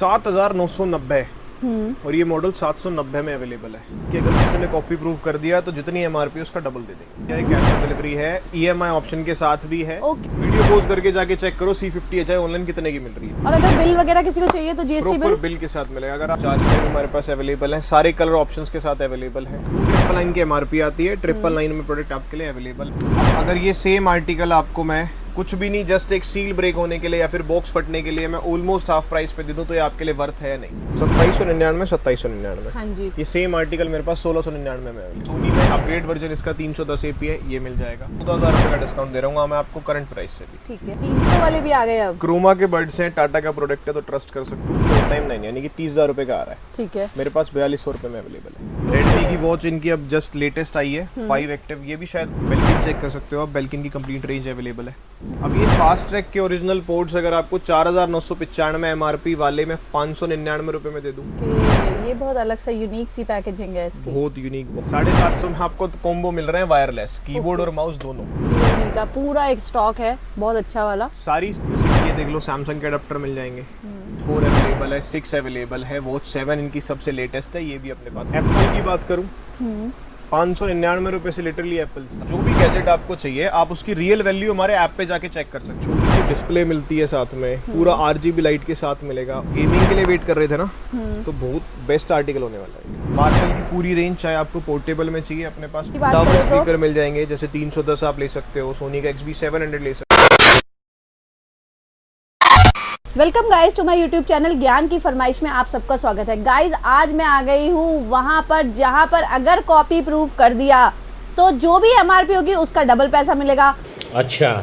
7,990 और ये मॉडल 790 में अवेलेबल है कि अगर किसी ने कॉपी प्रूव कर दिया तो जितनी एमआरपी उसका डबल दे देंगे। ये कैश ऑन डिलीवरी है, ईएमआई ऑप्शन के साथ भी है। वीडियो पोज करके जाके चेक करो C50HI ऑनलाइन कितने की मिल रही है। और अगर बिल वगैरह किसी को चाहिए तो जीएसटी बिल के साथ मिलेगा। अगर आप 4 हमारे पास अवेलेबल है, सारे कलर ऑप्शंस के साथ अवेलेबल है। 999 की एमआरपी आती है, 999 में प्रोडक्ट आपके लिए अवेलेबल। अगर ये सेम आर्टिकल आपको मैं कुछ भी नहीं, जस्ट एक सील ब्रेक होने के लिए या फिर बॉक्स फटने के लिए मैं ऑलमोस्ट हाफ प्राइस पे दे दूं तो ये आपके लिए वर्थ है नहीं। 2799 2799। हाँ जी। ये सेम आर्टिकल मेरे पास 1699 में है। सोनी में अपग्रेड वर्जन इसका 310 API है, ये मिल जाएगा। 14,000 रुपए का डिस्काउंट दे रहा हूँ मैं आपको करंट प्राइस से भी। ठीक है, 300 वाले भी आ गए अब। क्रोमा के बर्ड्स हैं, टाटा का प्रोडक्ट है तो ट्रस्ट कर सकते हो। टाइम नहीं, यानी कि 30,000 रुपए का आ रहा है। ठीक है, मेरे पास 4200 रुपए में अवेलेबल है। रेडमी की वॉच इनकी अब जस्ट लेटेस्ट आई है 5 एक्टिव। ये भी शायद बेल्किन चेक कर सकते हो आप, बेल्किन की कंप्लीट रेंज अवेलेबल है। अब ये फास्ट ट्रैक के ओरिजिनल पोर्ट्स अगर आपको 4,995 एमआरपी वाले में 599 रुपए में दे दूं। ये बहुत अलग सा यूनिक सी पैकेजिंग है इसकी, बहुत यूनिक। 750 में आपको कॉम्बो मिल रहे हैं वायरलेस, कीबोर्ड और माउस दोनों। Realme का पूरा एक स्टॉक है बहुत अच्छा वाला। सारी ये देख लो, सैमसंग के अडेप्टर मिल जाएंगे। 4 अवेलेबल है, 6 अवेलेबल है, वॉच 7 इनकी सबसे लेटेस्ट है, ये भी अपने पास। एप्पल की बात करूं 599 रुपए से लिटरली एप्पल। जो भी गैजेट आपको चाहिए आप उसकी रियल वैल्यू हमारे ऐप पे जाके चेक कर सकते हो। छोटी सी डिस्प्ले मिलती है साथ में, पूरा RGB लाइट के साथ मिलेगा। गेमिंग के लिए वेट कर रहे थे ना, तो बहुत बेस्ट आर्टिकल होने वाला है। मार्शल की पूरी रेंज, चाहे आपको पोर्टेबल में चाहिए, अपने पास डबल स्पीकर मिल जाएंगे। जैसे 310 आप ले सकते हो, सोनी का XB700 ले सकते हो। Welcome guys to my YouTube channel ज्ञान की फरमाइश में आप सबका स्वागत है। गाइज आज मैं आ गई हूँ वहाँ पर जहाँ पर अगर कॉपी प्रूफ कर दिया तो जो भी एमआरपी होगी उसका डबल पैसा मिलेगा। अच्छा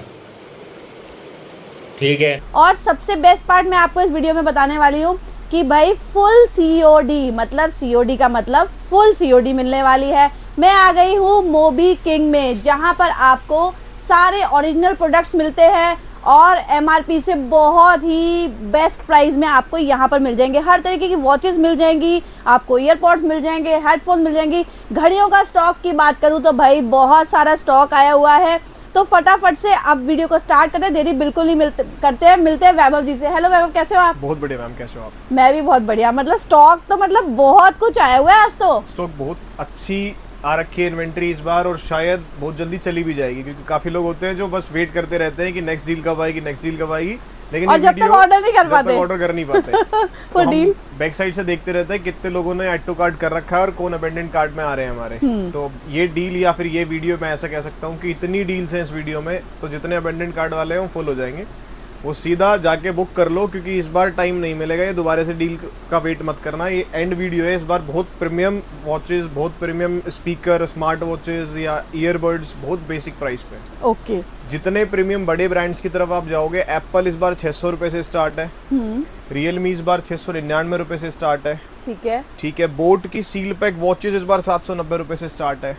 ठीक है। और सबसे बेस्ट पार्ट मैं आपको इस वीडियो में बताने वाली हूँ कि भाई फुल COD, मतलब COD का मतलब फुल COD मिलने वाली है। मैं आ गई हूँ मोबी किंग में, जहाँ पर आपको सारे ओरिजिनल प्रोडक्ट्स मिलते हैं और एमआरपी से बहुत ही बेस्ट प्राइस में आपको यहाँ पर मिल जाएंगे। हर तरीके की वॉचेस मिल जाएंगी, आपको ईयरपॉड्स मिल जाएंगे, हेडफोन मिल जाएंगी। घड़ियों का स्टॉक की बात करूँ तो भाई बहुत सारा स्टॉक आया हुआ है। तो फटाफट से अब वीडियो को स्टार्ट करते हैं, देरी बिल्कुल नहीं करते हैं। मिलते हैं वैभव जी से। हेलो वैभव, कैसे हो आप? बहुत बढ़िया मैम, कैसे हो आप? मैं भी बहुत बढ़िया। मतलब स्टॉक तो मतलब बहुत कुछ आया हुआ है आज तो। स्टॉक बहुत अच्छी आ रखी है इन्वेंट्री इस बार, और शायद बहुत जल्दी चली भी जाएगी, क्योंकि काफी लोग होते हैं जो बस वेट करते रहते हैं कि नेक्स्ट डील कब आएगी, नेक्स्ट डील कब आएगी, लेकिन और जब तक ऑर्डर नहीं कर पाते, ऑर्डर कर नहीं पाते। वो डील बैक साइड से देखते रहते हैं कितने लोगों ने ऐड टू कार्ट कर रखा है और कौन अबेंडेंट कार्ट में आ रहे हैं हमारे। तो ये डील या फिर ये वीडियो मैं ऐसा कह सकता हूँ कि इतनी डील्स हैं इस वीडियो में, तो जितने अबेंडेंट कार्ड वाले हैं वो फुल हो जाएंगे। वो सीधा जाके बुक कर लो, क्योंकि इस बार टाइम नहीं मिलेगा। ये दोबारा से डील का वेट मत करना, ये एंड वीडियो है। इस बार बहुत प्रीमियम वॉचेस, बहुत प्रीमियम स्पीकर, स्मार्ट वॉचेस या ईयरबड्स बहुत बेसिक प्राइस पे। ओके। जितने प्रीमियम बड़े ब्रांड्स की तरफ आप जाओगे, एप्पल इस बार 600 रुपए से स्टार्ट है, रियलमी इस बार 699 रुपए से स्टार्ट है। ठीक है। बोट की सील पैक वॉचेस इस बार 790 रुपए से स्टार्ट है।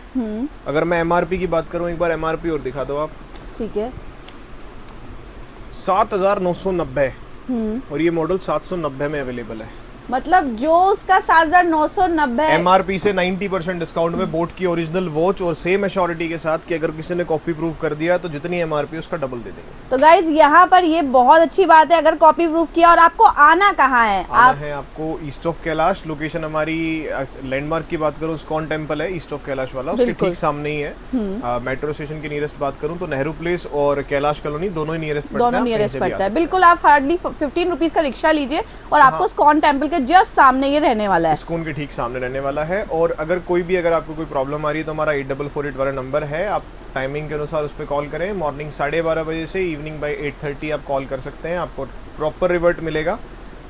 अगर मैं एमआरपी की बात करूं, एक बार एमआरपी और दिखा दो आप। ठीक है, 7,990 और ये मॉडल 790 में अवेलेबल है। मतलब जो उसका 7,990 एमआरपी से 90% डिस्काउंट में बोट की ओरिजिनल वॉच और सेम एश्योरिटी के साथ कि अगर किसी ने कॉपी प्रूफ कर दिया तो जितनी एमआरपी उसका डबल दे देंगे। तो गाइज यहाँ पर ये बहुत अच्छी बात है अगर कॉपी प्रूफ किया। और आपको आना कहाँ है? आपको ईस्ट ऑफ कैलाश, लोकेशन हमारी लैंडमार्क की बात करूँ इस्कॉन टेम्पल है, ईस्ट ऑफ कैलाश वाला, उसके ठीक सामने ही है। मेट्रो स्टेशन की नियरेस्ट बात करूँ तो नेहरू प्लेस और कैलाश कॉलोनी दोनों ही नियरेस्ट पड़ता है। बिल्कुल, आप हार्डली 15 रुपीज का रिक्शा लीजिए और आपको इस्कॉन टेम्पल के जस्ट सामने ये रहने वाला है। इस्कॉन के ठीक सामने रहने वाला है। और अगर आपको कोई प्रॉब्लम आ रही है तो हमारा 8448 वाला नंबर है, आप टाइमिंग के अनुसार उस पर कॉल करें। मॉर्निंग 12:30 बजे से इवनिंग बाय 8:30 आप कॉल कर सकते हैं, आपको प्रॉपर रिवर्ट मिलेगा।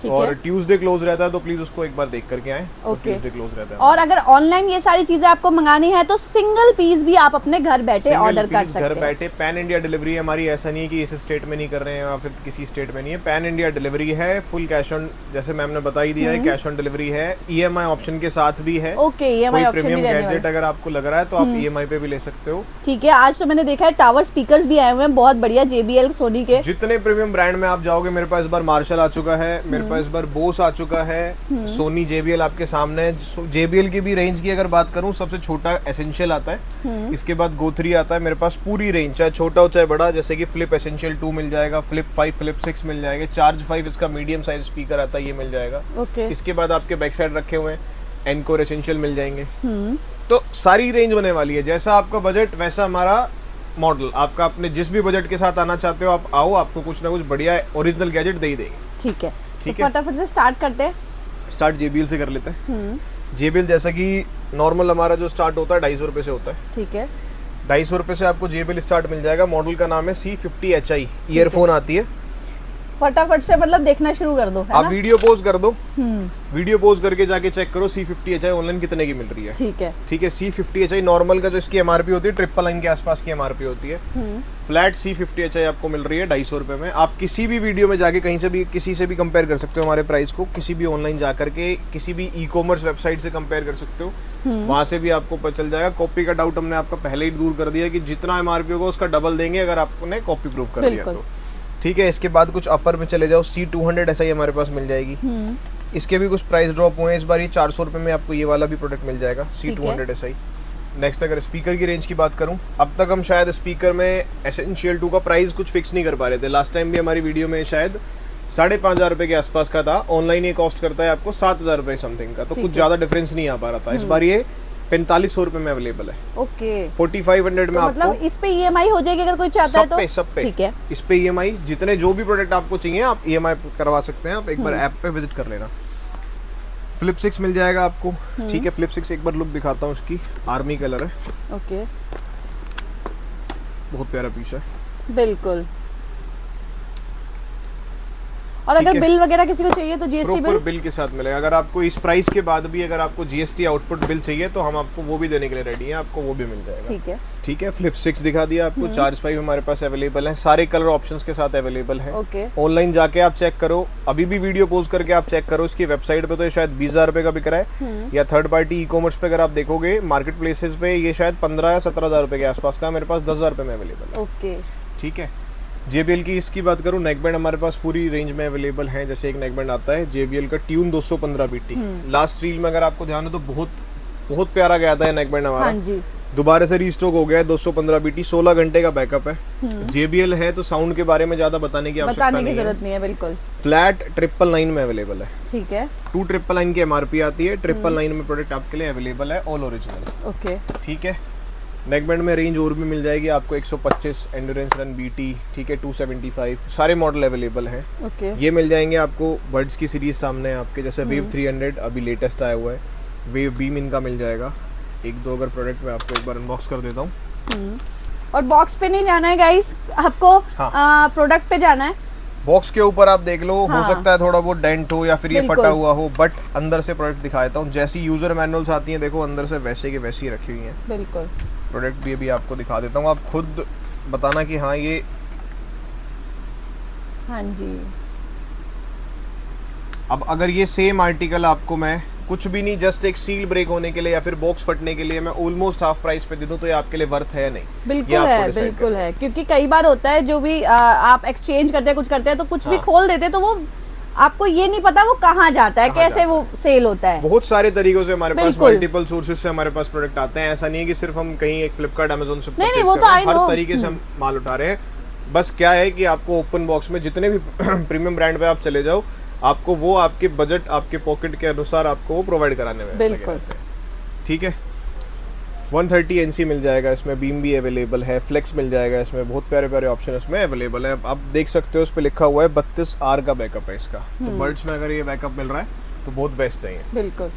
और ट्यूसडे क्लोज रहता है तो प्लीज उसको एक बार देख करके आएं। ट्यूसडे क्लोज रहता है। और अगर ऑनलाइन ये सारी चीजें आपको मंगानी है तो सिंगल पीस भी आप अपने घर बैठे ऑर्डर कर सकते हैं। घर बैठे पैन इंडिया डिलीवरी है हमारी। ऐसा नहीं है कि इस स्टेट में नहीं कर रहे हैं या फिर किसी स्टेट में नहीं है, पैन इंडिया डिलीवरी है। फुल कैश ऑन, जैसे मैम ने बता ही दिया है, कैश ऑन डिलीवरी है। ईएमआई ऑप्शन के साथ भी है। ईएमआई ऑप्शन भी रहने वाला है। गैजेट अगर आपको लग रहा है तो आप ईएमआई पे भी ले सकते हो। ठीक है। आज तो मैंने देखा है टावर स्पीकर्स भी आए हुए हैं बहुत बढ़िया, JBL, सोनी के। जितने प्रीमियम ब्रांड में आप जाओगे, मेरे पास इस बार मार्शल आ चुका है, मेरे पास इस बार बोस आ चुका है, सोनी JBL आपके सामने है। JBL की भी रेंज की अगर बात करूं, सबसे छोटा एसेंशियल आता है, इसके बाद Go 3 आता है। मेरे पास पूरी रेंज, चाहे छोटा हो चाहे बड़ा, जैसे कि फ्लिप एसेंशियल 2 मिल जाएगा, फ्लिप 5, फ्लिप 6 मिल जाएगा, चार्ज 5 इसका मीडियम साइज स्पीकर आता है, ये मिल जाएगा। इसके बाद आपके बैक साइड रखे हुए हैं एनकोर एसेंशियल मिल जाएंगे। तो सारी रेंज होने वाली है, जैसा आपका बजट वैसा हमारा मॉडल। आपका अपने जिस भी बजट के साथ आना चाहते हो आप आओ, आपको कुछ ना कुछ बढ़िया ओरिजिनल गैजेट दे ही देंगे। ठीक है, ठीक तो है, फटाफट से स्टार्ट करते हैं। स्टार्ट JBL से कर लेते हैं। JBL जैसा कि नॉर्मल हमारा जो स्टार्ट होता है 250 रुपए से होता है। ठीक है, 250 रुपए से आपको JBL स्टार्ट मिल जाएगा। मॉडल का नाम है C50HI, ईयरफोन आती है। फटाफट से मतलब देखना शुरू कर दो, है आप ना? वीडियो पोज कर दो, वीडियो पोज करके जाके चेक करो C50HI ऑनलाइन कितने की मिल रही है। ठीक है, ठीक है, C50HI नॉर्मल का जो इसकी MRP होती है 999 के आसपास की MRP होती है। फ्लैट C50HI आपको मिल रही है 250 रुपए में। आप किसी भी वीडियो में जाके कहीं से भी किसी से भी कंपेयर कर सकते हो हमारे प्राइस को, किसी भी ऑनलाइन जाकर के किसी भी ई-कॉमर्स वेबसाइट से कंपेयर कर सकते हो, वहां से भी आपको पता चल जाएगा। कॉपी का डाउट हमने आपका पहले ही दूर कर दिया कि जितना MRP होगा उसका डबल देंगे अगर आपने कॉपी प्रूव कर दिया तो। ठीक है, इसके बाद कुछ अपर में चले जाओ, C200SI हमारे पास मिल जाएगी। इसके भी कुछ प्राइस ड्रॉप हुए हैं इस बार, ये 400 रुपए में आपको ये वाला भी प्रोडक्ट मिल जाएगा C200SI। नेक्स्ट अगर स्पीकर की रेंज की बात करूं, अब तक हम शायद स्पीकर में एसेंशियल 2 का प्राइस कुछ फिक्स नहीं कर पा रहे थे। लास्ट टाइम भी हमारी वीडियो में शायद 5,500 रुपए के आसपास का था, ऑनलाइन ये कॉस्ट करता है आपको 7,000 रुपए समथिंग का, तो कुछ ज्यादा डिफरेंस नहीं आ पा रहा था। इस बार ये 4500 रुपए में अवेलेबल है। ओके, 4500 में तो आपको मतलब इस पे EMI हो जाएगी अगर कोई चाहता है तो? सब पे ठीक है, इस पे EMI जितने जो भी प्रोडक्ट आपको चाहिए आप EMI करवा सकते हैं। आप एक बार ऐप पे विजिट कर लेना। फ्लिप 6 मिल जाएगा आपको। ठीक है, फ्लिप 6 एक बार लुक दिखाता हूँ उसकी, आर्मी कलर है। ओके, बहुत प्यारा पीस है, बिल्कुल। और अगर बिल वगैरह किसी को चाहिए तो GST बिल के साथ मिलेगा। अगर आपको इस प्राइस के बाद भी अगर आपको GST आउटपुट बिल चाहिए तो हम आपको वो भी देने के लिए रेडी हैं, आपको वो भी मिल जाएगा। ठीक है, ठीक है, फ्लिप 6 दिखा दिया आपको। चार्ज 5 हमारे पास अवेलेबल है, सारे कलर ऑप्शंस के साथ अवेलेबल है। ओके, ऑनलाइन जाके आप चेक करो, अभी भी वीडियो पोस्ट करके आप चेक करो। इसकी वेबसाइट पे तो ये शायद 20,000 रुपए का बिक रहा है, या थर्ड पार्टी ई-कॉमर्स पे अगर आप देखोगे मार्केट प्लेसेस पे ये शायद 15 या 17,000 रुपए के आसपास का, मेरे पास 10,000 रुपए में अवेलेबल है। ओके, ठीक है, JBL की इसकी बात करूं, नेकबैंड हमारे पास पूरी रेंज में अवेलेबल है। जैसे एक नेकबैंड आता है JBL का ट्यून 215 BT, लास्ट रील में अगर आपको ध्यान हो तो बहुत प्यारा गया था ये नेकबैंड हमारा। हाँ जी, दोबारा से रीस्टॉक हो गया है। 215 BT 16 घंटे का बैकअप है। JBL है तो साउंड के बारे में ज्यादा बताने की आवश्यकता नहीं है, जरूरत नहीं है। बिल्कुल, फ्लैट 999 में अवेलेबल है। ठीक है, 2,999 की MRP आती है, 999 में प्रोडक्ट आपके लिए अवेलेबल है, ऑल ओरिजिनल। ओके, ठीक है, नेकबैंड में रेंज और भी मिल जाएगी आपको, 125 एंड्योरेंस रन BT, ठीक है, 275 सारे मॉडल अवेलेबल हैं। ओके, ये मिल जाएंगे आपको। बर्ड्स की सीरीज सामने है आपके, जैसे वेव 300 अभी लेटेस्ट आया हुआ है, वेव बीम इनका मिल जाएगा। एक दो अगर प्रोडक्ट मैं आपको एक बार अनबॉक्स कर देता हूँ। और बॉक्स पे नहीं जाना है गाइस, आपको प्रोडक्ट पे जाना है। बॉक्स के ऊपर आप देख लो, हो सकता है थोड़ा बहुत डेंट हो या फिर ये फटा हुआ हो, बट अंदर से प्रोडक्ट दिखा देता हूँ। जैसी यूजर मैनुअल्स आती हैं देखो अंदर से वैसे की वैसी रखी हुई हैं। बिल्कुल, प्रोडक्ट भी अभी आपको दिखा देता हूँ, आप खुद बताना कि हाँ ये। हाँ जी, अब अगर ये सेम आर्टिकल आपको मैं कुछ भी नहीं, जस्ट एक सील ब्रेक होने के लिए या फिर बॉक्स फटने के लिए मैं ऑलमोस्ट हाफ प्राइस पे दे दूं तो ये आपके लिए वर्थ है नहीं? बिल्कुल है, बिल्कुल है। क्योंकि कई बार होता है जो भी आप एक्सचेंज करते हैं, कुछ करते हैं तो कुछ भी खोल देते हैं तो वो आपको ये नहीं पता वो कहाँ जाता है, कैसे वो सेल होता है। बहुत सारे तरीकों से हमारे पास, मल्टीपल सोर्सेज से हमारे पास प्रोडक्ट आते हैं। ऐसा नहीं है कि सिर्फ हम कहीं एक फ्लिपकार्ट अमेज़न से नहीं, वो तो हर तरीके से हम माल उठा रहे हैं। बस क्या है कि आपको ओपन बॉक्स में जितने भी प्रीमियम ब्रांड पे आप चले जाओ, आपको वो आपके बजट, आपके पॉकेट के अनुसार आपको वो प्रोवाइड कराने में बिल्कुल। ठीक है, 130 NC मिल जाएगा इसमें, बीम भी अवेलेबल है, फ्लेक्स मिल जाएगा इसमें, बहुत प्यारे प्यारे ऑप्शन इसमें अवेलेबल है। आप देख सकते हो उस पर लिखा हुआ है 32R का बैकअप है इसका। तो बर्ड्स में अगर ये बैकअप मिल रहा है तो बहुत बेस्ट है ये। बिल्कुल।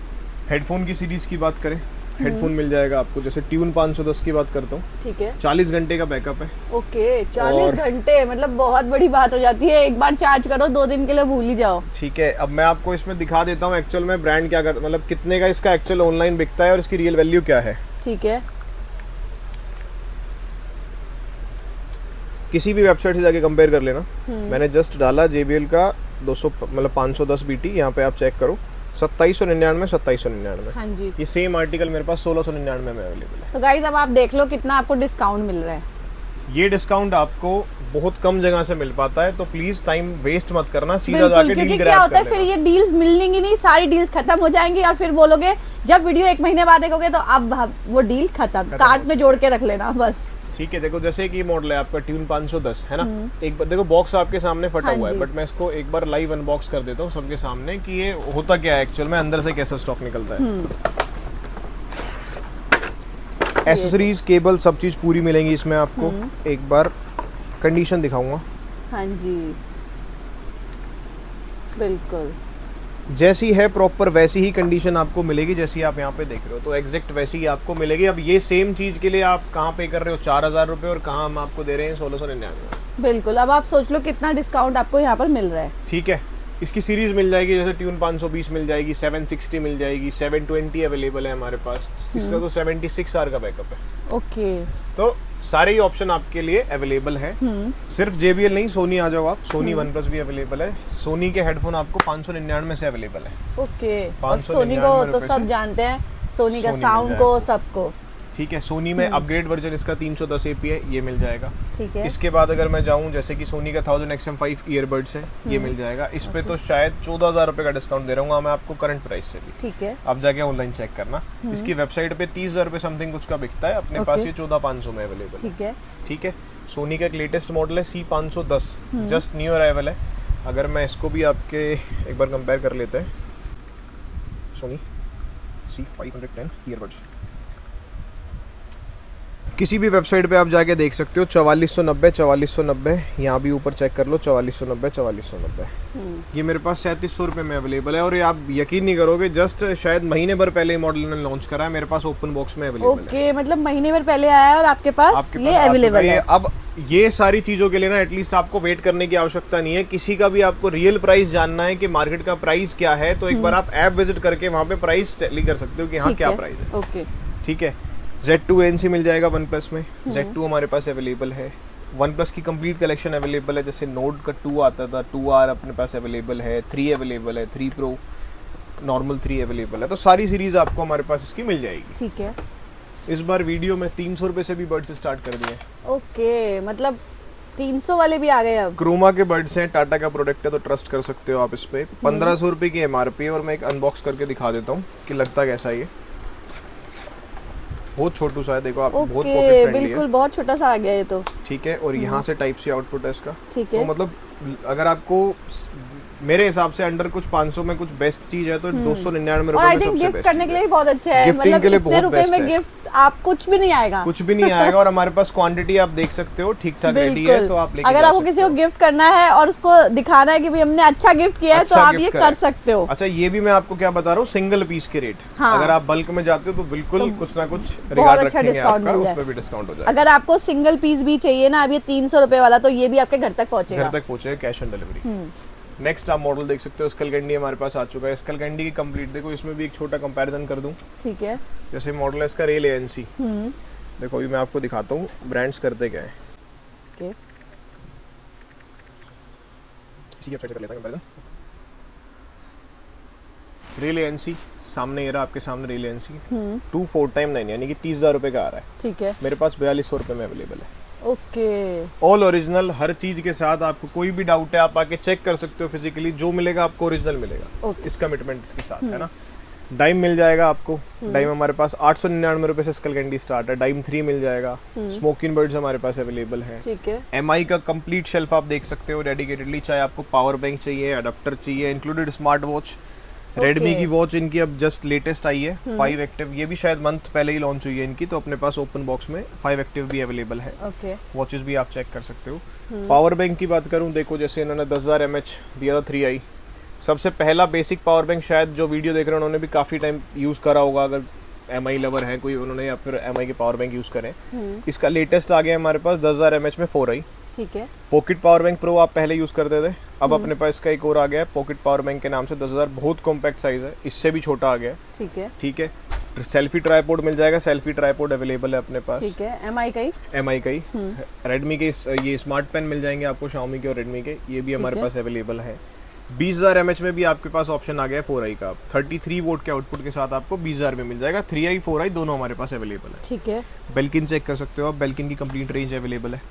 हेडफोन की सीरीज की बात करें, हेडफोन मिल जाएगा आपको, जैसे ट्यून 510 की बात करता हूँ, ठीक है, 40 घंटे का बैकअप है। ओके, 40 घंटे मतलब बहुत बड़ी बात हो जाती है। एक बार चार्ज करो 2 दिन के लिए भूल ही जाओ। ठीक है, अब मैं आपको इसमें दिखा देता हूँ एक्चुअल में ब्रांड क्या कर, मतलब कितने का इसका एक्चुअल ऑनलाइन बिकता है और इसकी रियल वैल्यू क्या है। ठीक है, किसी भी वेबसाइट से जाके कंपेयर कर लेना। मैंने जस्ट डाला JBL का 200 मतलब 510 BT, यहाँ पे आप चेक करो 2799, 2799। हाँ जी, ये सेम आर्टिकल मेरे पास 1699 में अवेलेबल है। तो गाइस अब आप देख लो कितना आपको डिस्काउंट मिल रहा है। ये डिस्काउंट आपको बहुत कम जगह से मिल पाता है, तो प्लीज टाइम वेस्ट मत करना, सीधा बिल्कुल, जाके क्योंकि डील क्या ग्रैब होता है कर फिर लेना। ये डील्स मिलेंगी नहीं, सारी डील्स खत्म हो जाएंगी और फिर बोलोगे जब वीडियो 1 महीने बाद देखोगे तो अब वो डील खत्म, कार्ट में जोड़ के रख लेना बस। ठीक है, देखो जैसे कि मॉडल है आपका ट्यून 510 है ना, एक बार देखो बॉक्स आपके सामने फटा हाँ हुआ है, जी। बट मैं इसको एक बार लाइव अनबॉक्स कर देता हूँ सबके सामने कि ये होता क्या है एक्चुअल में, अंदर से कैसा स्टॉक निकलता है। एसेसरीज, केबल, सब चीज पूरी मिलेंगी इसमें आपको। एक बार कंडीशन दिखाऊंगा। हाँ जी, बिल्कुल जैसी है प्रॉपर वैसी ही कंडीशन आपको मिलेगी जैसी आप यहाँ पे देख रहे हो, तो एग्जैक्ट वैसी ही आपको मिलेगी। अब ये सेम चीज के लिए आप कहाँ पे कर रहे हो 4000 रुपये और कहाँ हम आपको दे रहे हैं 1699। बिल्कुल। अब आप सोच लो कितना डिस्काउंट आपको यहाँ पर मिल रहा है। ठीक है, इसकी सीरीज मिल जाएगी, जैसे ट्यून 520 मिल जाएगी, 760 मिल जाएगी, 720 अवेलेबल है हमारे पास। इसका तो 76 आवर का बैकअप है। ओके, तो सारे ही ऑप्शन आपके लिए अवेलेबल है। सिर्फ JBL नहीं, सोनी आ जाओ आप, सोनी OnePlus भी अवेलेबल है। सोनी के हेडफोन आपको 599 से अवेलेबल है। ओके। और 599 सोनी को तो रुपए सब से जानते हैं, सोनी का सोनी साउंड मिल को, जाएगा। सबको। ठीक है, सोनी में अपग्रेड वर्जन इसका 310 AP है, ये मिल जाएगा। ठीक है। इसके बाद अगर मैं जाऊं, जैसे कि सोनी का 1000XM5 ईयरबड्स है, ये मिल जाएगा। इस पे तो शायद 14000 रुपए का डिस्काउंट दे रहा हूँ मैं आपको करंट प्राइस से भी। ठीक है। आप जाके ऑनलाइन चेक करना। इसकी वेबसाइट पे 30,000 रुपए समथिंग कुछ का बिकता है, अपने पास Okay. ये 14500 में अवेलेबल है। ठीक है। ठीक है, सोनी का एक लेटेस्ट मॉडल है C510, जस्ट न्यू अराइवल है। अगर मैं इसको भी आपके एक बार कंपेयर कर लेते हैं, सोनी C510 ईयरबड्स, किसी भी वेबसाइट पे आप जाके देख सकते हो 4490, यहाँ भी ऊपर चेक कर लो 4490। ये मेरे पास 3700 रुपये में अवेलेबल है, और ये आप यकीन नहीं करोगे, जस्ट शायद महीने भर पहले मॉडल ने लॉन्च करा है, मेरे पास ओपन बॉक्स में अवेलेबल है। ओके, मतलब महीने भर पहले आया है और आपके पास आपके ये पास आ अवेलेबल चुका है। अब ये सारी चीजों के लिए ना एटलीस्ट आपको वेट करने की आवश्यकता नहीं है। किसी का भी आपको रियल प्राइस जानना है कि मार्केट का प्राइस क्या है, तो एक बार आप ऐप विजिट करके वहाँ पे प्राइस टैली कर सकते हो कि हाँ ठीक क्या है। प्राइस है। ओके। ठीक है, Z2 ANC मिल जाएगा OnePlus में, Z2 हमारे पास अवेलेबल है। OnePlus की कंप्लीट कलेक्शन अवेलेबल है, जैसे नोट का 2 आता था, 2R अपने पास अवेलेबल है, 3 अवेलेबल है, 3 Pro, नॉर्मल 3 अवेलेबल है। तो सारी सीरीज आपको हमारे पास इसकी मिल जाएगी। ठीक है। इस बार वीडियो में 300 रुपये से भी बर्ड्स स्टार्ट कर दिए। ओके, मतलब 300 वाले भी आ गए अब। क्रोमा के बर्ड्स हैं, टाटा का प्रोडक्ट है, तो ट्रस्ट कर सकते हो आप इस पे। 1500 रुपये की MRP है, और मैं एक अनबॉक्स करके दिखा देता हूँ कि लगता कैसा है ये। बहुत छोटू सा है, देखो आप, बहुत ओके, पॉकेट फ्रेंडली है। बिल्कुल बहुत छोटा सा आ गया ये तो। ठीक है, और यहाँ से टाइप सी आउटपुट है इसका। ठीक तो है। मतलब अगर आपको मेरे हिसाब से अंडर कुछ 500 में कुछ बेस्ट चीज है तो 299 और आई रुपए में थिंक सबसे गिफ्ट बेस्ट करने के लिए भी बहुत अच्छा है। गिफ्टिंग मतलब के लिए इतने बहुत रुपए बेस्ट में है। गिफ्ट आप कुछ भी नहीं आएगा। कुछ भी नहीं आएगा, और हमारे पास क्वांटिटी आप देख सकते हो ठीक ठाक रेडी है, तो आप लेके अगर जा आपको सकते किसी को हो। गिफ्ट करना है और उसको दिखाना है कि भाई हमने अच्छा गिफ्ट किया है, तो अच्छा आप ये gift कर करा है। सकते हो। अच्छा, ये भी मैं आपको क्या बता रहा हूँ, सिंगल पीस के रेट। हाँ। अगर आप बल्क में जाते हो तो बिल्कुल कुछ ना कुछ बहुत रिगार्ड अच्छा रखेंगे डिस्काउंट आपका, मिल उस जाए। पर भी डिस्काउंट हो जाएगा। अगर आपको सिंगल पीस भी चाहिए ना, अब ये 300 रुपए वाला, तो ये भी आपके घर तक पहुंचेगा। घर तक पहुंचेगा, कैश ऑन डिलीवरी। नेक्स्ट आप मॉडल देख सकते हो, स्कल कैंडी हमारे पास आ चुका है। स्कल कैंडी की कंप्लीट देखो, इसमें भी एक छोटा कंपैरिजन कर दूं। ठीक है। जैसे मॉडल है इसका रेल ANC, देखो अभी मैं आपको दिखाता हूँ ब्रांड्स करते क्या है। ओके। इसी की वेबसाइट कर लेता हूं कंपैरिजन। रेल ANC सामने, ये रहा आपके सामने रेल ANC 2499, यानी कि 30,000 रुपये का आ रहा है। ठीक है। मेरे पास 4200 रुपये में अवेलेबल है। ओके। ऑल ओरिजिनल, हर चीज के साथ। आपको कोई भी डाउट है आप आके चेक कर सकते हो फिजिकली, जो मिलेगा आपको ओरिजिनल मिलेगा। Okay. इस कमिटमेंट इसके साथ है ना। डाइम मिल जाएगा आपको, डाइम हमारे पास 899 रुपये से स्कल कैंडी स्टार्ट है। डाइम 3 मिल जाएगा। स्मोकिंग बर्ड्स हमारे पास अवेलेबल है। ठीक है। MI का कंप्लीट शेल्फ आप देख सकते हो डेडिकेटेडली, चाहे आपको पावर बैंक चाहिए, अडाप्टर चाहिए, इंक्लूडेड स्मार्ट वॉच। रेडमी की वॉच इनकी अब जस्ट लेटेस्ट आई है, 5 एक्टिव, ये भी शायद मंथ पहले ही लॉन्च हुई है इनकी, तो अपने पास ओपन बॉक्स में 5 एक्टिव भी अवेलेबल है। ओके। वॉचेस भी आप चेक कर सकते हो। पावर बैंक की बात करूं, देखो जैसे इन्होंने 10,000 mAh दिया था 3i, सबसे पहला बेसिक पावर बैंक, शायद जो वीडियो देख रहे हैं उन्होंने भी काफ़ी टाइम यूज़ करा होगा, अगर MI लवर है कोई उन्होंने, या फिर MI के पावर बैंक यूज़ करें। इसका लेटेस्ट आ गया हमारे पास 10,000 mAh में 4i। ठीक है। पॉकेट पावर बैंक प्रो आप पहले यूज़ करते थे, अब अपने पास इसका एक और आ गया है पॉकेट पावर बैंक के नाम से 10,000, बहुत कॉम्पैक्ट साइज है, इससे भी छोटा आ गया है। ठीक है। ठीक है, सेल्फी ट्राईपोड मिल जाएगा, सेल्फी ट्राईपोड अवेलेबल है अपने पास। ठीक है। MI का ही। MI का ही। रेडमी के ये स्मार्ट पेन मिल जाएंगे आपको, Xiaomi के और रेडमी के, ये भी हमारे पास अवेलेबल है। 20,000 mAh में भी आपके पास ऑप्शन आ गया है 4i का। 33 वोल्ट के आउटपुट के साथ आपको 20,000 में मिल जाएगा। 3i 4i दोनों हमारे पास अवेलेबल है। ठीक है। बेल्किन चेक कर सकते हो आप, बेल्किन की कंप्लीट रेंज अवेलेबल है।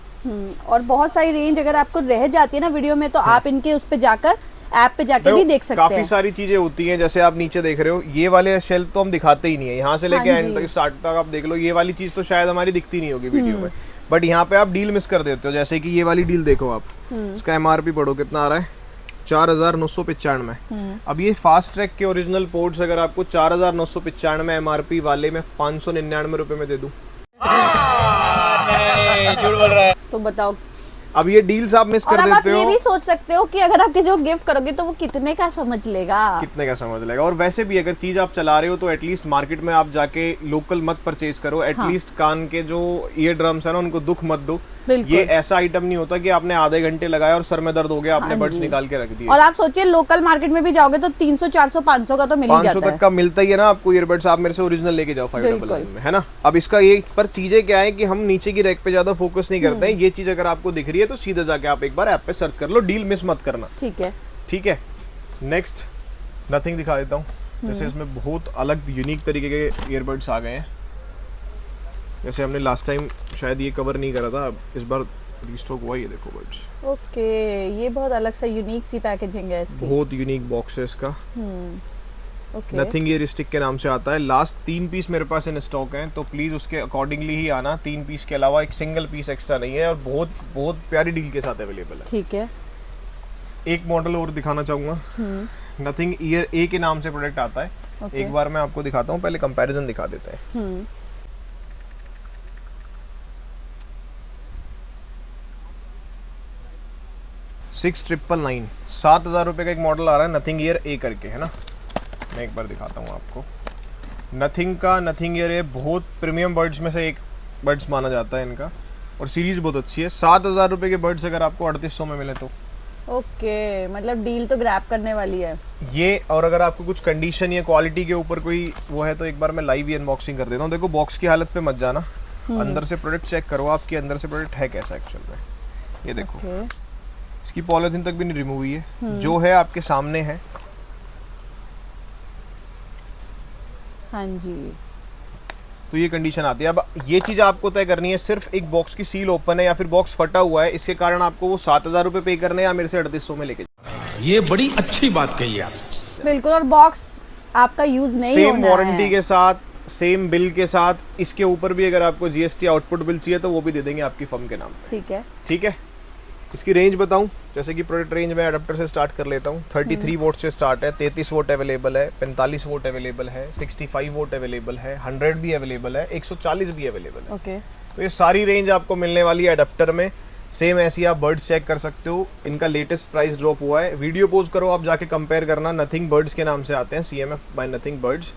और बहुत सारी रेंज अगर आपको रह जाती है ना वीडियो में, तो आप इनके उस पे जाकर ऐप पे जाके भी देख सकते हैं। काफी सारी चीजें होती हैं, जैसे आप नीचे देख रहे हो, ये वाले शेल्फ तो हम दिखाते ही नहीं है। यहाँ से लेके एंड तक, स्टार्ट तक आप देख लो, ये वाली चीज तो शायद हमारी दिखती नहीं होगी वीडियो में, बट यहाँ पे आप डील मिस कर देते हो। जैसे कि ये वाली डील देखो आप, इसका MRP पढ़ो कितना आ रहा है, 4,995। अब ये फास्ट ट्रैक के ओरिजिनल पोर्ट्स अगर आपको 4,995 MRP वाले में 599 रुपए में दे दूं, झूठ बोल रहा है। तो बताओ, अब ये डील्स आप मिस कर और अब आप देते ये हो। भी सोच सकते हो कि अगर आप किसी को गिफ्ट करोगे तो वो कितने का समझ लेगा। कितने का समझ लेगा। और वैसे भी अगर चीज आप चला रहे हो तो एटलीस्ट मार्केट में आप जाके लोकल मत परचेज करो। एटलीस्ट कान के जो ईयर ड्रम्स है ना, उनको दुख मत दो। बिल्कुल। ये ऐसा आइटम नहीं होता कि आपने आधे घंटे लगाया और सर में दर्द हो गया, आपने बड्स निकाल के रख दिए। और आप सोचिए लोकल मार्केट में भी जाओगे तो 300, 400, 500 का तो मिल ही 500 जाता है। तक का मिलता ही है ना आपको ईयरबड्स। आप मेरे से ओरिजिनल लेके जाओ 599 में, है ना। अब इसका ये पर चीजें क्या है कि हम नीचे की रैक पे ज्यादा फोकस नहीं करते हैं। ये चीज अगर आपको दिख रही है तो सीधे जाके आप एक बार ऐप पे सर्च कर लो, डील मिस मत करना। ठीक है। ठीक है। नेक्स्ट नथिंग दिखा देता हूँ। जैसे इसमें बहुत अलग यूनिक तरीके के ईयरबड्स आ गए हैं। जैसे हमने लास्ट टाइम शायद ये कवर नहीं करा था, इस बार रीस्टॉक हुआ। ये देखो बड्स, ओके, ये बहुत अलग सा यूनिक सी पैकेजिंग है इसकी। बहुत यूनिक बॉक्स है इसका। ओके। नथिंग ईयर स्टिक के नाम से आता है। लास्ट 3 पीस मेरे पास इन स्टॉक हैं, तो प्लीज उसके अकॉर्डिंगली ही आना। 3 पीस के अलावा एक सिंगल पीस एक्स्ट्रा नहीं है, और बहुत बहुत प्यारी डील के साथ अवेलेबल है। ठीक है। एक मॉडल और दिखाना चाहूंगा। नथिंग ईयर ए के नाम से प्रोडक्ट आता है। Okay. एक बार मैं आपको दिखाता हूँ, पहले कंपैरिजन दिखा देते हैं। 6,999, 7,000 रुपये का एक मॉडल आ रहा है नथिंग ईयर ए करके, है ना। मैं एक बार दिखाता हूँ आपको। नथिंग ईयर ए बहुत प्रीमियम बर्ड्स में से एक बर्ड्स माना जाता है इनका, और सीरीज बहुत अच्छी है। 7,000 रुपये के बर्ड्स अगर आपको 3800 में मिले तो ओके, मतलब डील तो ग्रैब करने वाली है ये। और अगर आपको कुछ कंडीशन या क्वालिटी के ऊपर कोई वो है तो एक बार मैं लाइव ही अनबॉक्सिंग कर देता हूँ। देखो बॉक्स की हालत पे मत जाना, अंदर से प्रोडक्ट चेक करो आपके अंदर से प्रोडक्ट है कैसा एक्चुअल में। ये देखो, ओके। इसकी पॉलिथीन तक भी नहीं रिमूव हुई है, जो है आपके सामने है। हाँ जी। तो ये कंडीशन आती है। अब ये चीज आपको तय करनी है, सिर्फ एक बॉक्स की सील ओपन है या फिर बॉक्स फटा हुआ है, इसके कारण आपको वो 7,000 रुपये पे करने या मेरे से 3800 में लेके। ये बड़ी अच्छी बात कही आप। बिल्कुल। और बॉक्स आपका यूज नहीं सेम होना वारंटी है। के साथ, सेम बिल के साथ। इसके ऊपर भी अगर आपको GST आउटपुट बिल चाहिए तो वो भी दे देंगे आपकी फर्म के नाम पे। ठीक है। ठीक है। इसकी रेंज बताऊं, जैसे कि प्रोडक्ट रेंज में अडाप्टर से स्टार्ट कर लेता हूं। 33 वोट से स्टार्ट है, 33 वोट अवेलेबल है, 45 वोट अवेलेबल है, 65 वोट अवेलेबल है, 100 भी अवेलेबल है, 140 भी अवेलेबल है। ओके। तो ये सारी रेंज आपको मिलने वाली है अडाप्टर में। सेम ऐसी आप बर्ड्स चेक कर सकते हो, इनका लेटेस्ट प्राइस ड्रॉप हुआ है। वीडियो पोज करो, आप जाके कंपेयर करना। नथिंग बर्ड्स के नाम से आते हैं, CMF by Nothing Buds.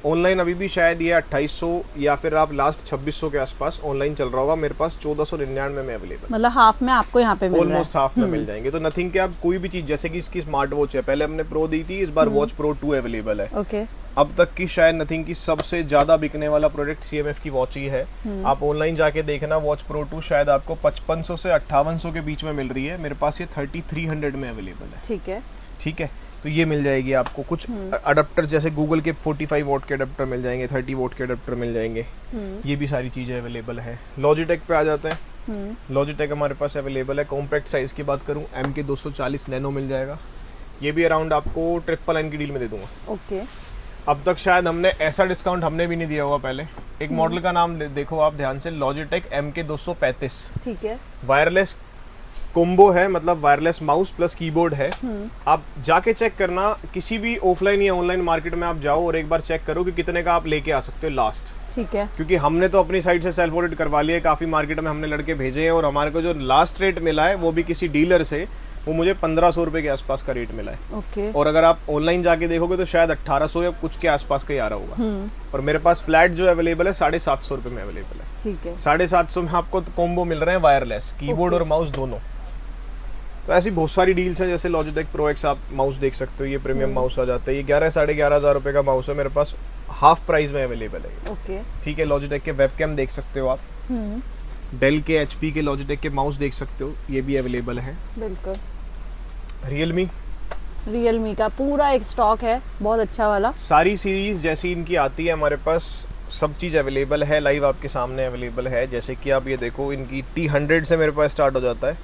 Online अभी भी शायद ये 2800 या फिर आप लास्ट 2600 के आसपास ऑनलाइन चल रहा होगा। मेरे पास 1499 में अवेलेबल, मतलब हाफ में आपको यहाँ पे मिल रहा है। ऑलमोस्ट हाफ में मिल जाएंगे। तो नथिंग के आप कोई भी चीज, जैसे कि इसकी स्मार्ट वॉच है, पहले हमने प्रो दी थी, इस बार वॉच प्रो 2 अवेलेबल है। ओके। अब तक की शायद नथिंग की सबसे ज्यादा बिकने वाला प्रोडक्ट CMF की वॉच ही है। आप ऑनलाइन जाके देखना, वॉच प्रो 2 शायद आपको 5500 से 5800 के बीच में मिल रही है। मेरे पास ये 3300 में अवेलेबल है। ठीक है। ठीक है। तो ये मिल जाएगी आपको। कुछ अडाप्टर जैसे गूगल के 45 वोट के अडाप्टर मिल जाएंगे, 30 वोट के अडाप्टर मिल जाएंगे। ये भी सारी चीजें अवेलेबल है। लॉजिटेक पे आ जाते हैं। लॉजिटेक हमारे पास अवेलेबल है। कॉम्पैक्ट साइज की बात करूं, MK 240 नैनो मिल जाएगा। ये भी अराउंड आपको 999 की डील में दे दूंगा। ओके। अब तक शायद हमने ऐसा डिस्काउंट हमने भी नहीं दिया हुआ पहले। एक मॉडल का नाम देखो आप ध्यान से, लॉजिटेक MK 235। ठीक है। वायरलेस कोम्बो है, मतलब वायरलेस माउस प्लस कीबोर्ड है। आप जाके चेक करना, किसी भी ऑफलाइन या ऑनलाइन मार्केट में आप जाओ और एक बार चेक करो कि कितने का आप लेके आ सकते हो लास्ट। ठीक है। क्योंकि हमने तो अपनी साइड से सेल्फ ऑडिट करवा लिया है, काफी मार्केट में हमने लड़के भेजे हैं, और हमारे को जो लास्ट रेट मिला है वो भी किसी डीलर से, वो मुझे 1500 रुपए के आसपास का रेट मिला है। ओके। और अगर आप ऑनलाइन जाके देखोगे तो शायद 1800 या कुछ के आसपास का ही आ रहा होगा। और मेरे पास फ्लैट जो अवेलेबल है 750 रुपए में अवेलेबल है। ठीक है। 750 में आपको कोम्बो मिल रहे हैं, वायरलेस कीबोर्ड और माउस दोनों। तो ऐसी बहुत सारी डील्स हैं। जैसे लॉजिटेक प्रो एक्स आप माउस देख सकते हो, ये प्रीमियम माउस आ जाता है। ये 11,500 रुपए का माउस है, मेरे पास हाफ प्राइस में अवेलेबल है। ओके। ठीक है। लॉजिटेक के वेबकैम देख सकते हो आप। डेल के, HP के, लॉजिटेक के माउस देख सकते हो, ये भी अवेलेबल है। बिल्कुल। रियलमी रियलमी का पूरा एक स्टॉक है, बहुत अच्छा वाला। सारी सीरीज जैसी इनकी आती है हमारे पास सब चीज़ अवेलेबल है, लाइव आपके सामने अवेलेबल है। जैसे कि आप ये देखो, इनकी T100 से मेरे पास स्टार्ट हो जाता है,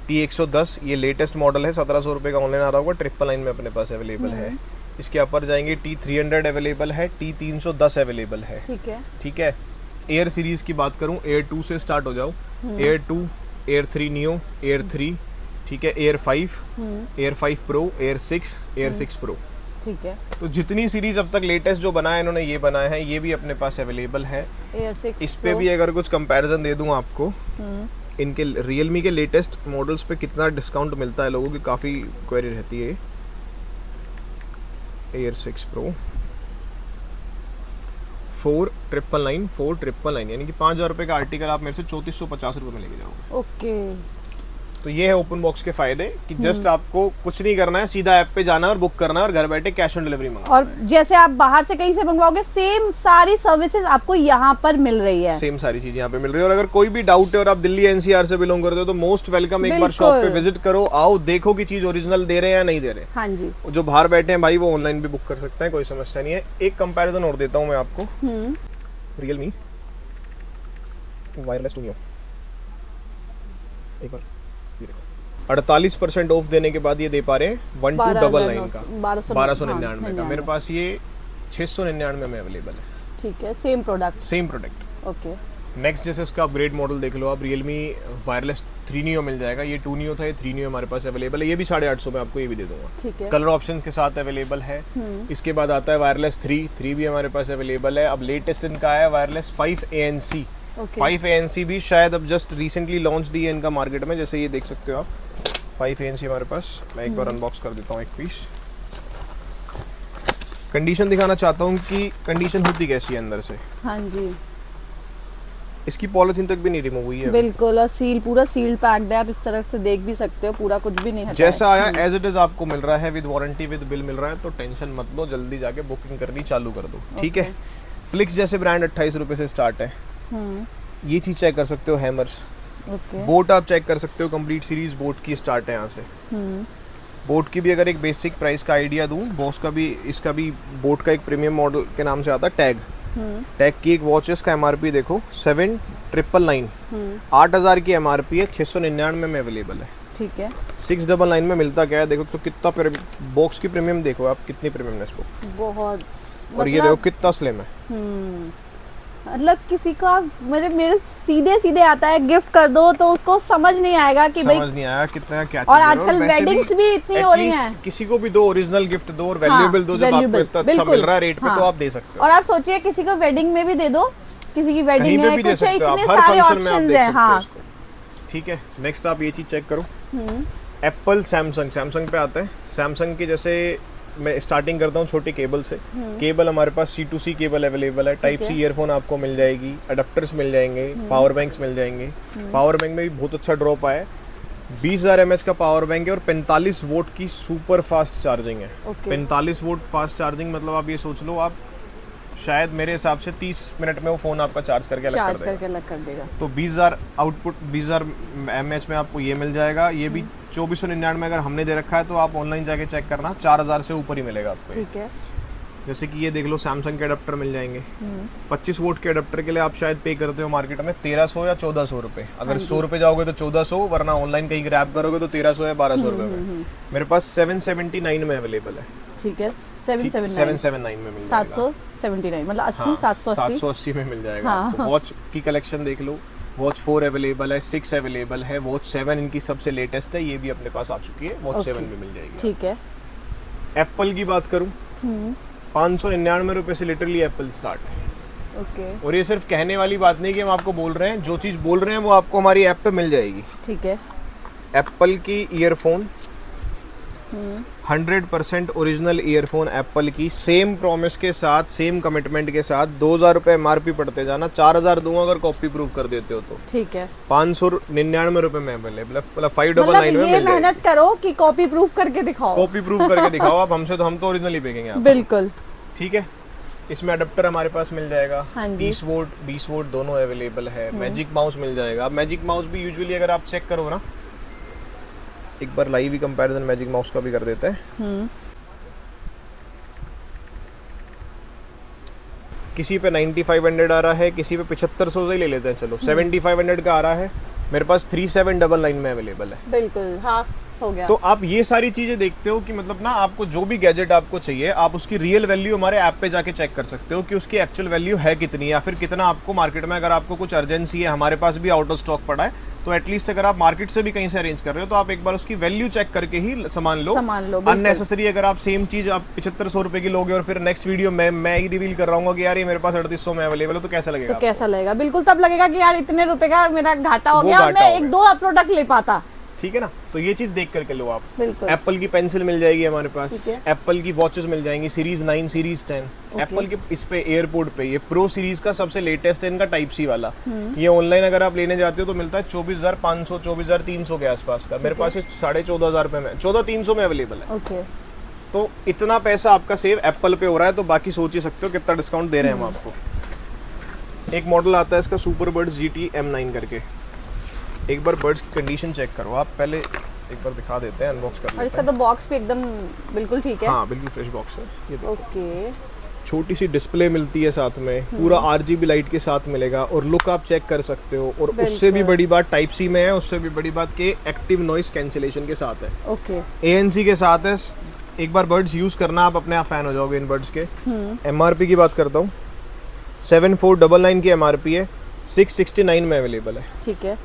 T110 ये लेटेस्ट मॉडल है, 1700 रुपये का ऑनलाइन आ रहा होगा, 999 में अपने पास अवेलेबल है। इसके ऊपर जाएंगे T300 अवेलेबल है, T310 अवेलेबल है। ठीक है, ठीक है। एयर सीरीज की बात करूं, एयर 2 से स्टार्ट हो जाओ, एयर 2, एयर 3 नियो, एयर 3, ठीक है, air 5, air 5 pro, air 6, air 6 pro. ठीक है। तो जितनी सीरीज अब तक लेटेस्ट जो बनाया इन्होंने ये बनाया है, ये भी अपने पास अवेलेबल है। एयर 6 इस पे भी अगर कुछ कंपैरिजन दे दूं आपको, इनके रियलमी के लेटेस्ट मॉडल्स पे कितना डिस्काउंट मिलता है लोगों की काफ़ी क्वेरी रहती है। एयर 6 प्रो 4,999 यानी कि 5,000 रुपये का आर्टिकल आप मेरे से 3450 रुपये में लेके जाओगे। ओके। तो ये है ओपन बॉक्स के फायदे कि जस्ट आपको कुछ नहीं करना है, सीधा ऐप पे जाना है और बुक करना है और घर बैठे कैश ऑन डिलीवरी मंगाना है। और जैसे आप बाहर से कहीं से मंगवाओगे, सेम सारी सर्विसेज आपको यहाँ पर मिल रही है। सेम सारी चीजें यहाँ पे मिल रही है। और अगर कोई भी डाउट है और आप दिल्ली एनसीआर से बिलोंग करते हो तो मोस्ट वेलकम, एक बार शॉप पे विजिट करो, आओ देखो कि चीज ओरिजिनल दे रहे हैं या नहीं दे रहे। हाँ जी। जो बाहर बैठे हैं भाई वो ऑनलाइन भी बुक कर सकते हैं, कोई समस्या नहीं है। एक कंपैरिजन और देता हूँ मैं आपको, रियलमी वायरलेस टू नियो, एक बार 48% ऑफ देने के बाद ये दे पा रहे हैं 1299 का, 1299 का। मेरे पास ये 699 में अवेलेबल है। ठीक है, same product. Same product. Okay. Next जैसे इसका अपग्रेड मॉडल देख लो आप, रियलमी वायरलेस 3 नियो मिल जाएगा। ये 2 नियो था, ये 3 नियो हमारे पास अवेलेबल है। ये भी 850 में आपको ये भी दे दूंगा। ठीक है। कलर ऑप्शन के साथ अवेलेबल है। इसके बाद आता है वायरलेस 3 भी हमारे पास अवेलेबल है। अब लेटेस्ट इनका है वायरलेस 5 ANC। 5 ANC भी शायद अब जस्ट रिसेंटली लॉन्च दी है इनका मार्केट में, जैसे ये देख सकते हो आप 5 ANC हमारे पास। मैं एक बार अनबॉक्स कर देता हूँ एक पीस। कंडीशन दिखाना चाहता हूँ कि कंडीशन होती कैसी है अंदर से। हाँ जी। इसकी पॉलिथीन तक भी नहीं रिमूव हुई है बिल्कुल, और सील पूरा सील पैक्ड है, आप इस तरफ से देख भी सकते हो, पूरा कुछ भी नहीं हटा जैसा आया एज इट इज आपको मिल रहा है, विद वारंटी विद बिल मिल रहा है। तो टेंशन मत लो, जल्दी जाके बुकिंग करनी चालू कर दो। ठीक है। फ्लिक्स जैसे ब्रांड 28 रुपए से स्टार्ट है। ये चीज चेक कर सकते हो, हैमर्स। बोट आप चेक कर सकते हो, कंप्लीट सीरीज बोट की स्टार्ट है यहाँ से। बोट की भी अगर एक बेसिक प्राइस का आइडिया दूं, बॉस का भी, इसका भी बोट का एक प्रीमियम मॉडल के नाम से आता है टैग। टैग की एक वॉचेस का एमआरपी देखो 7,999, 8,000 की एमआरपी है, 699 में अवेलेबल है। ठीक है। 699 में मिलता क्या है देखो, तो कितना बॉक्स की प्रीमियम देखो आप, कितनी प्रीमियमनेस को, बहुत। और ये देखो कितना स्लिम है। मतलब किसी का मेरे सीधे सीधे आता है, गिफ्ट कर दो तो उसको समझ नहीं आएगा कि भाई, समझ नहीं आया कितना क्या चीज और है। आजकल वेडिंग्स भी इतनी हो रही हैं। किसी को भी दो ओरिजिनल गिफ्ट दो और वैल्यूएबल दो, जब आपको इतना अच्छा मिल रहा है रेट पे तो आप दे सकते हो। और आप सोचिए किसी को वेडिंग में भी दे दो, किसी की वेडिंग है, कुछ इतने हर सारे फंक्शन में आप ऑप्शंस दे हैं। सकते हो हाँ। इसको। ठीक है। नेक्स्ट आप ये चीज चेक करो, एप्पल सैमसंग पे आता है। सैमसंग के जैसे मैं स्टार्टिंग करता हूँ छोटे केबल से। केबल हमारे पास C2C केबल अवेलेबल है, टाइप C ईयरफोन आपको मिल जाएगी, अडेप्टर्स मिल जाएंगे, पावर बैंक्स मिल जाएंगे। पावर बैंक में भी बहुत अच्छा ड्रॉप आया है। 20,000 mAh का पावर बैंक है और 45 वोल्ट की सुपर फास्ट चार्जिंग है। 45 वोल्ट फास्ट चार्जिंग मतलब आप ये सोच लो, आप शायद मेरे हिसाब से 30 मिनट में वो फोन आपका चार्ज करके अलग कर देगा। तो 20,000 आउटपुट, 20,000 mAh में आपको ये मिल जाएगा। ये भी 2499 में अगर हमने दे रखा है तो आप ऑनलाइन जाके चेक करना, 4,000 से ऊपर ही मिलेगा आपको। ठीक है। जैसे कि ये देख लो, सैमसंग के अडेप्टर मिल जाएंगे। 25 वोल्ट के अडेप्टर के लिए आप शायद पे करते हो मार्केट में 1300 या 1400 रुपए। अगर स्टोर पे जाओगे तो 1400, वरना ऑनलाइन कहीं ग्रैब करोगे तो 1300 या 1200 रुपए में। मेरे पास 779 में अवेलेबल है। ठीक है। 779 में मिल जाएगा। 779 मतलब 80, 780 में मिल जाएगा। वॉच की कलेक्शन देख लो, वॉच 4 अवेलेबल है, 6 अवेलेबल है, वॉच 7 इनकी सबसे लेटेस्ट है, ये भी अपने पास आ चुकी है, वॉच 7 में मिल जाएगी। ठीक है। एप्पल की बात करूं, 599 रुपए से लिटरली एप्पल स्टार्ट है। ओके। और ये सिर्फ कहने वाली बात नहीं कि हम आपको बोल रहे हैं, जो चीज़ बोल रहे हैं वो आपको हमारी ऐप पे मिल जाएगी। ठीक है। एप्पल की ईयरफोन 100% ओरिजिनल ईयरफोन एप्पल की, सेम प्रॉमिस के साथ, सेम कमिटमेंट के साथ। 2,000 रुपये एमआरपी पड़ते जाना, 4,000 दूंगा अगर कॉपी प्रूफ कर देते हो तो। ठीक है। 599 रुपये में अवेलेबल, मतलब 599 में ये मेहनत करो कि कॉपी प्रूफ करके दिखाओ। कॉपी प्रूफ करके दिखाओ आप हमसे, तो हम तो ओरिजिनल ही बेचेंगे आप। बिल्कुल। ठीक है। इसमें अडेप्टर हमारे पास मिल जाएगा। हाँ 30 वोल्ट 20 वोल्ट दोनों अवेलेबल है। मैजिक माउस मिल जाएगा। मैजिक माउस भी यूजुअली अगर आप चेक करो ना, एक बार लाइव ही कंपैरिजन मैजिक माउस का भी कर देते हैं। किसी पे 9500 आ रहा है, किसी पे 7500 से ही ले लेते हैं, चलो 7500 का आ रहा है, मेरे पास 3799 में अवेलेबल है। बिल्कुल हाफ हो गया। तो आप ये सारी चीजें देखते हो कि मतलब ना आपको जो भी गैजेट आपको चाहिए, आप उसकी रियल वैल्यू हमारे ऐप पे जाके चेक कर सकते हो कि उसकी एक्चुअल वैल्यू है कितनी, या फिर कितना आपको मार्केट में, अगर आपको कुछ अर्जेंसी है, हमारे पास भी आउट ऑफ स्टॉक पड़ा है, तो एटलीस्ट अगर आप मार्केट से भी कहीं से अरेंज कर रहे हो तो आप एक बार उसकी वैल्यू चेक करके ही सामान लो। अननेसेसरी अगर आप सेम चीज आप 7500 रुपए की लोगे और फिर नेक्स्ट वीडियो मैं ही रिवील कर रहा हूँ कि यार ये मेरे पास 3800 में अवेलेबल है, तो कैसा लगेगा? तो कैसा लगेगा? बिल्कुल तब लगेगा कि यार इतने रुपए का मेरा घाटा हो गया और मैं एक दो प्रोडक्ट ले पाता। ठीक है ना, तो ये चीज देख करके लो आप। बिल्कुल। एप्पल की पेंसिल मिल जाएगी हमारे पास, एप्पल की वॉचेस मिल जाएंगी सीरीज 9, सीरीज 10, एप्पल के इस पे एयरपोर्ट पे ये प्रो सीरीज का सबसे लेटेस्ट है इनका टाइप सी वाला। ये ऑनलाइन अगर आप लेने जाते हो तो मिलता है 24500 24300 के आसपास का। मेरे पास 14,500 रुपए में 14300 में अवेलेबल है। ओके। तो इतना पैसा आपका सेव एप्पल पे हो रहा है, तो बाकी सोच ही सकते हो कितना डिस्काउंट दे रहे हैं हम आपको। एक मॉडल आता है इसका सुपर बर्ड्स GT M9 करके। एक बार बर्ड्स की कंडीशन चेक करो आप, पहले एक बार दिखा देते हैं, अनबॉक्स कर लेते हैं। और इसका तो बॉक्स भी एकदम बिल्कुल ठीक है। हाँ बिल्कुल फ्रेश बॉक्स है ये देखो। ओके। छोटी सी डिस्प्ले मिलती है साथ में, पूरा RGB लाइट के साथ मिलेगा, और लुक आप चेक कर सकते हो। और उससे भी बड़ी बात टाइप सी में है, उससे भी बड़ी बात कि एक्टिव नॉइस कैंसिलेशन के साथ है। ओके। ANC के साथ है। एक बार बर्ड्स यूज करना, आप अपने आप फैन हो जाओगे इन बर्ड्स के। MRP की बात करता हूँ, 7499 की MRP है, 669 में अवेलेबल है। ठीक है।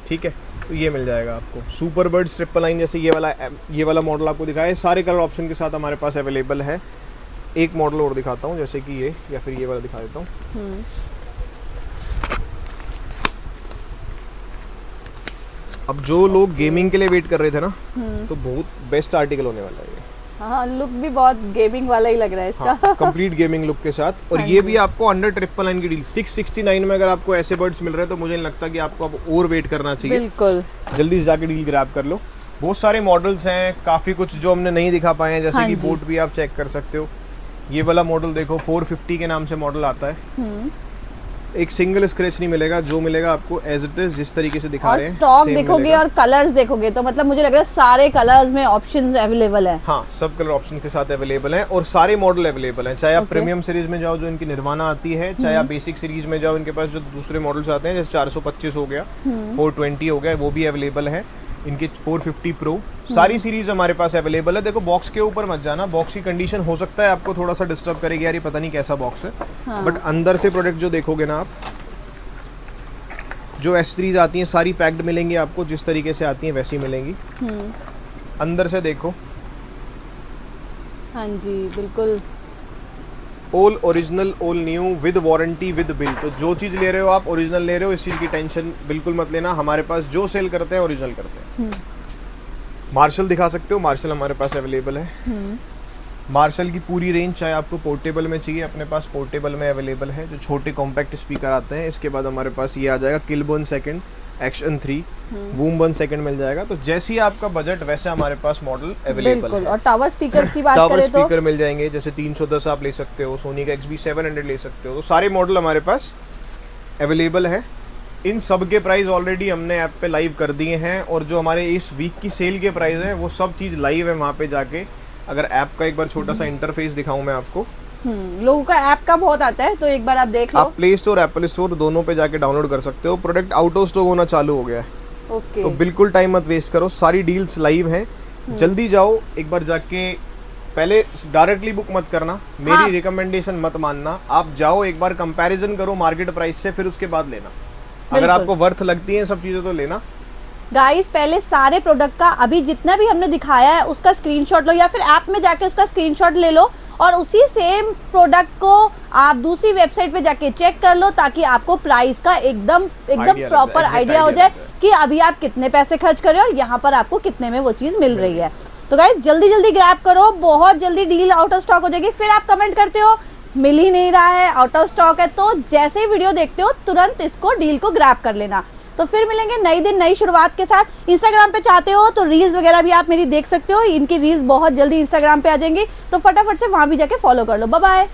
ठीक है, तो ये मिल जाएगा आपको। सुपर बर्ड्स 999 जैसे ये वाला मॉडल आपको दिखाया, सारे कलर ऑप्शन के साथ हमारे पास अवेलेबल है। एक मॉडल और दिखाता हूँ, जैसे कि ये, या फिर ये वाला दिखा देता हूँ। अब जो लोग गेमिंग के लिए वेट कर रहे थे ना, तो बहुत बेस्ट आर्टिकल होने वाला है ये। हाँ, लुक भी बहुत गेमिंग वाला ही लग रहा है इसका। हाँ, कंप्लीट गेमिंग लुक के साथ। और ये भी आपको अंडर 999 की डील, 669 में अगर आपको ऐसे बर्ड्स मिल रहे हैं, तो मुझे नहीं लगता कि आपको अब और वेट करना चाहिए। बिल्कुल, जल्दी से जाके डील ग्रैब कर लो। बहुत सारे मॉडल्स हैं, काफी कुछ जो हमने नहीं दिखा पाए हैं, जैसे कि बोट भी आप चेक कर सकते हो। ये वाला मॉडल देखो, 450 के नाम से मॉडल आता है। एक सिंगल स्क्रैच नहीं मिलेगा, जो मिलेगा आपको एज इट इज जिस तरीके से दिखा रहे हैं। स्टॉक देखोगे और कलर्स देखोगे तो मतलब मुझे लग रहा है सारे कलर्स में ऑप्शंस अवेलेबल है। हाँ, सब कलर ऑप्शन के साथ अवेलेबल हैं, और सारे मॉडल अवेलेबल हैं। चाहे आप प्रीमियम सीरीज में जाओ जो इनकी निर्वाणा आती है, चाहे आप बेसिक सीरीज में जाओ, इनके पास जो दूसरे मॉडल्स आते हैं, जैसे 425 हो गया, 420 हो गया, वो भी अवेलेबल है। इनके 450 प्रो, सारी सीरीज हमारे पास अवेलेबल है। देखो बॉक्स के ऊपर मत जाना, बॉक्स की कंडीशन हो सकता है आपको थोड़ा सा डिस्टर्ब करेगी, यार ये पता नहीं कैसा बॉक्स है। बट अंदर से प्रोडक्ट जो देखोगे ना आप, जो एस सीरीज आती हैं सारी पैक्ड मिलेंगी आपको, जिस तरीके से आती हैं वैसी मिलेंगी। अंदर से देखो। हाँ जी, बिल्कुल all original, all new, with warranty, with bill. तो जो चीज़ ले रहे हो आप ओरिजिनल ले रहे हो, इस चीज़ की टेंशन बिल्कुल मत लेना। हमारे पास जो सेल करते हैं ओरिजिनल करते हैं। मार्शल दिखा सकते हो, मार्शल हमारे पास अवेलेबल है। मार्शल की पूरी रेंज, चाहे आपको पोर्टेबल में चाहिए, अपने पास पोर्टेबल में अवेलेबल है, जो छोटे कॉम्पैक्ट स्पीकर आते हैं। इसके बाद हमारे पास ये आ जाएगा किलबर्न सेकंड, एक्शन 3, वूमबर्न सेकंड मिल जाएगा। तो जैसे ही आपका बजट वैसे हमारे पास मॉडल अवेलेबल है। और टावर स्पीकर्स की बात करें तो टावर स्पीकर मिल जाएंगे, जैसे 310 आप ले सकते हो, सोनी का XB700 ले सकते हो। तो सारे मॉडल हमारे पास अवेलेबल है। इन सब के प्राइस ऑलरेडी हमने ऐप पे लाइव कर दिए हैं, और जो हमारे इस वीक की सेल के प्राइस है वो सब चीज़ लाइव है वहाँ पे जाके। अगर ऐप का एक बार छोटा सा इंटरफेस दिखाऊं मैं आपको, लोगों का ऐप का बहुत आता है, तो एक बार आप देख लो। आप प्ले स्टोर, एप्पल स्टोर दोनों पे जाके डाउनलोड कर सकते हो। प्रोडक्ट आउट ऑफ स्टॉक होना चालू हो गया है। ओके। तो बिल्कुल टाइम मत वेस्ट करो, सारी डील्स लाइव हैं। जल्दी जाओ, एक बार जाके पहले डायरेक्टली बुक मत करना, मेरी रिकमेंडेशन मत मानना। आप जाओ, एक बार कंपैरिजन करो मार्केट प्राइस से, फिर उसके बाद लेना। अगर आपको वर्थ लगती है सब चीजें तो लेना। गाइस, पहले सारे प्रोडक्ट का अभी जितना भी हमने दिखाया है उसका स्क्रीनशॉट लो, या फिर ऐप में जाके उसका स्क्रीनशॉट ले लो, और उसी सेम प्रोडक्ट को आप दूसरी वेबसाइट पे जाके चेक कर लो, ताकि आपको प्राइस का एकदम प्रॉपर आइडिया हो जाए कि अभी आप कितने पैसे खर्च कर रहे हो और यहाँ पर आपको कितने में वो चीज़ मिल रही है। तो गाइस, जल्दी जल्दी ग्रैब करो, बहुत जल्दी डील आउट ऑफ स्टॉक हो जाएगी। फिर आप कमेंट करते हो मिल ही नहीं रहा है, आउट ऑफ स्टॉक है। तो जैसे ही वीडियो देखते हो तुरंत इसको डील को ग्रैब कर लेना। तो फिर मिलेंगे नई दिन नई शुरुआत के साथ। इंस्टाग्राम पे चाहते हो तो रील्स वगैरह भी आप मेरी देख सकते हो, इनकी रील्स बहुत जल्दी इंस्टाग्राम पे आ जाएंगी, तो फटाफट से वहां भी जाके फॉलो कर लो। Bye bye.